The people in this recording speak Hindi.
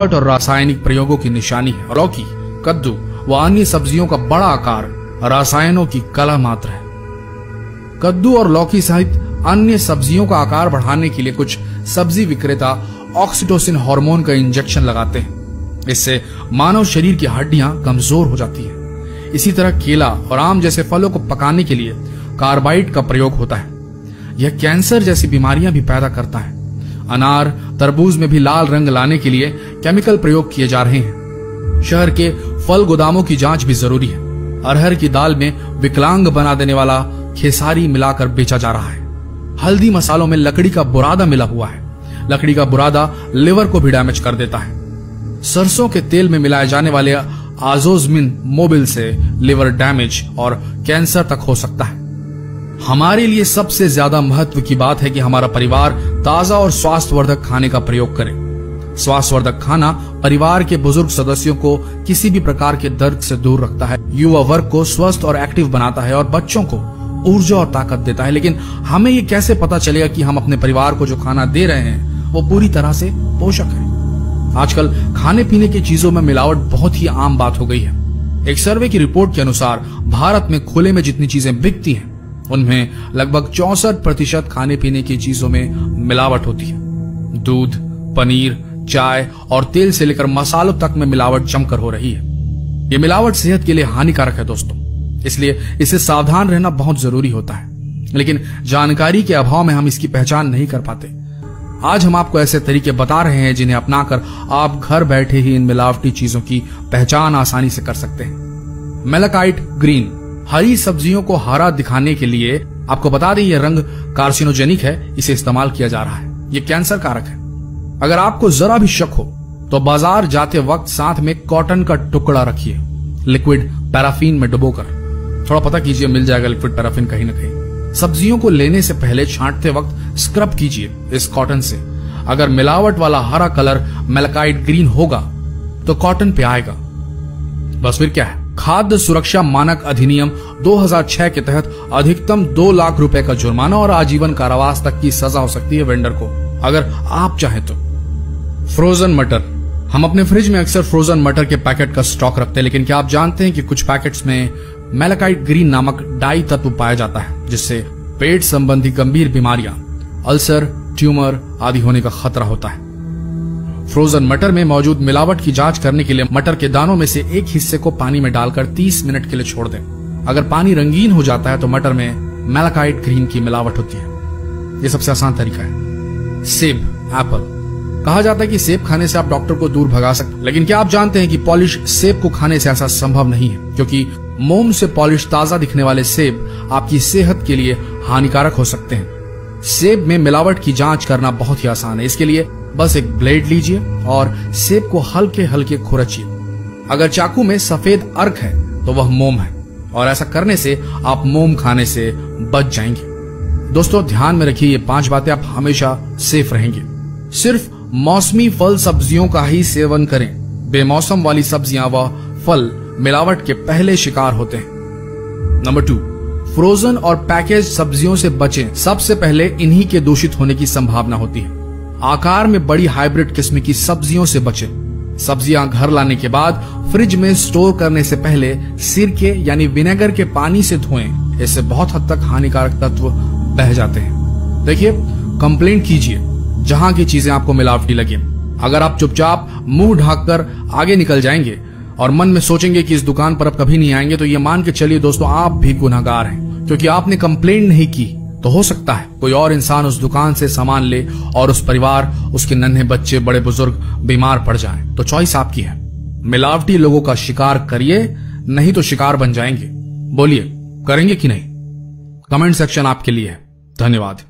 और रासायनिक प्रयोगों की निशानी है। लौकी, कद्दू व अन्य सब्जियों का बड़ा आकार रसायनों की कला मात्र है। कद्दू और लौकी सहित अन्य सब्जियों का आकार बढ़ाने के लिए कुछ सब्जी विक्रेता ऑक्सीटोसिन हार्मोन का इंजेक्शन लगाते हैं। इससे मानव शरीर की हड्डियां कमजोर हो जाती हैं। इसी तरह केला और आम जैसे फलों को पकाने के लिए कार्बाइड का प्रयोग होता है। यह कैंसर जैसी बीमारियां भी पैदा करता है। अनार, तरबूज में भी लाल रंग लाने के लिए केमिकल प्रयोग किए जा रहे हैं। शहर के फल गोदामों की जांच भी जरूरी है। अरहर की दाल में विकलांग बना देने वाला खेसारी मिलाकर बेचा जा रहा है। हल्दी मसालों में लकड़ी का बुरादा मिला हुआ है। लकड़ी का बुरादा लिवर को भी डैमेज कर देता है। सरसों के तेल में मिलाए जाने वाले आजोजमिन मोबिल से लिवर डैमेज और कैंसर तक हो सकता है। हमारे लिए सबसे ज्यादा महत्व की बात है कि हमारा परिवार ताजा और स्वास्थ्यवर्धक खाने का प्रयोग करे। स्वास्थ्यवर्धक खाना परिवार के बुजुर्ग सदस्यों को किसी भी प्रकार के दर्द से दूर रखता है, युवा वर्ग को स्वस्थ और एक्टिव बनाता है और बच्चों को ऊर्जा और ताकत देता है। लेकिन हमें ये कैसे पता चलेगा कि हम अपने परिवार को जो खाना दे रहे हैं वो पूरी तरह से पोषक है? आजकल खाने पीने की चीजों में मिलावट बहुत ही आम बात हो गई है। एक सर्वे की रिपोर्ट के अनुसार भारत में खुले में जितनी चीजें बिकती हैं उनमें लगभग 64% खाने पीने की चीजों में मिलावट होती है। दूध, पनीर, चाय और तेल से लेकर मसालों तक में मिलावट जमकर हो रही है। ये मिलावट सेहत के लिए हानिकारक है दोस्तों, इसलिए इससे सावधान रहना बहुत जरूरी होता है। लेकिन जानकारी के अभाव में हम इसकी पहचान नहीं कर पाते। आज हम आपको ऐसे तरीके बता रहे हैं जिन्हें अपनाकर आप घर बैठे ही इन मिलावटी चीजों की पहचान आसानी से कर सकते हैं। मेलाकाइट ग्रीन, हरी सब्जियों को हरा दिखाने के लिए आपको बता दें यह रंग कार्सिनोजेनिक है, इसे इस्तेमाल किया जा रहा है। यह कैंसर कारक है। अगर आपको जरा भी शक हो तो बाजार जाते वक्त साथ में कॉटन का टुकड़ा रखिए, लिक्विड पैराफिन में डुबोकर। थोड़ा पता कीजिए, मिल जाएगा लिक्विड पैराफिन कहीं ना कहीं। सब्जियों को लेने से पहले छांटते वक्त स्क्रब कीजिए इस कॉटन से। अगर मिलावट वाला हरा कलर मेलाकाइट ग्रीन होगा तो कॉटन पे आएगा। बस फिर क्या है, खाद्य सुरक्षा मानक अधिनियम 2006 के तहत अधिकतम 2 लाख रुपए का जुर्माना और आजीवन कारावास तक की सजा हो सकती है वेंडर को, अगर आप चाहें तो। फ्रोजन मटर, हम अपने फ्रिज में अक्सर फ्रोजन मटर के पैकेट का स्टॉक रखते हैं, लेकिन क्या आप जानते हैं कि कुछ पैकेट्स में मेलाकाइट ग्रीन नामक डाई तत्व पाया जाता है, जिससे पेट संबंधी गंभीर बीमारियां, अल्सर, ट्यूमर आदि होने का खतरा होता है। फ्रोजन मटर में मौजूद मिलावट की जांच करने के लिए मटर के दानों में से एक हिस्से को पानी में डालकर 30 मिनट के लिए छोड़ दें। अगर पानी रंगीन हो जाता है तो मटर में मेलाकाइट ग्रीन की मिलावट होती है। यह सबसे आसान तरीका है। सेब, एप्पल, कहा जाता है कि सेब खाने से आप डॉक्टर को दूर भगा सकते हैं, लेकिन क्या आप जानते हैं कि पॉलिश सेब को खाने से ऐसा संभव नहीं है, क्योंकि मोम से पॉलिश ताजा दिखने वाले सेब आपकी सेहत के लिए हानिकारक हो सकते हैं। सेब में मिलावट की जांच करना बहुत ही आसान है। इसके लिए बस एक ब्लेड लीजिए और सेब को हल्के हल्के खुरचिए। अगर चाकू में सफेद अर्क है तो वह मोम है, और ऐसा करने से आप मोम खाने से बच जाएंगे। दोस्तों ध्यान में रखिए, ये 5 बातें, आप हमेशा सेफ रहेंगे। सिर्फ मौसमी फल सब्जियों का ही सेवन करें। बेमौसम वाली सब्जियां व फल मिलावट के पहले शिकार होते हैं। नंबर 2, फ्रोजन और पैकेज सब्जियों से बचें। सबसे पहले इन्हीं के दूषित होने की संभावना होती है। आकार में बड़ी हाइब्रिड किस्म की सब्जियों से बचें। सब्जियां घर लाने के बाद फ्रिज में स्टोर करने से पहले सिरके यानी विनेगर के पानी से धोएं। इससे बहुत हद तक हानिकारक तत्व बह जाते हैं। देखिए, कंप्लेंट कीजिए जहां की चीजें आपको मिलावटी लगे। अगर आप चुपचाप मुंह ढाककर आगे निकल जाएंगे और मन में सोचेंगे कि इस दुकान पर अब कभी नहीं आएंगे, तो ये मान के चलिए दोस्तों, आप भी गुनहगार हैं, क्योंकि आपने कंप्लेंट नहीं की। तो हो सकता है कोई और इंसान उस दुकान से सामान ले और उस परिवार, उसके नन्हे बच्चे, बड़े बुजुर्ग बीमार पड़ जाएं। तो चॉइस आपकी है। मिलावटी लोगों का शिकार करिए, नहीं तो शिकार बन जाएंगे। बोलिए, करेंगे कि नहीं? कमेंट सेक्शन आपके लिए है। धन्यवाद।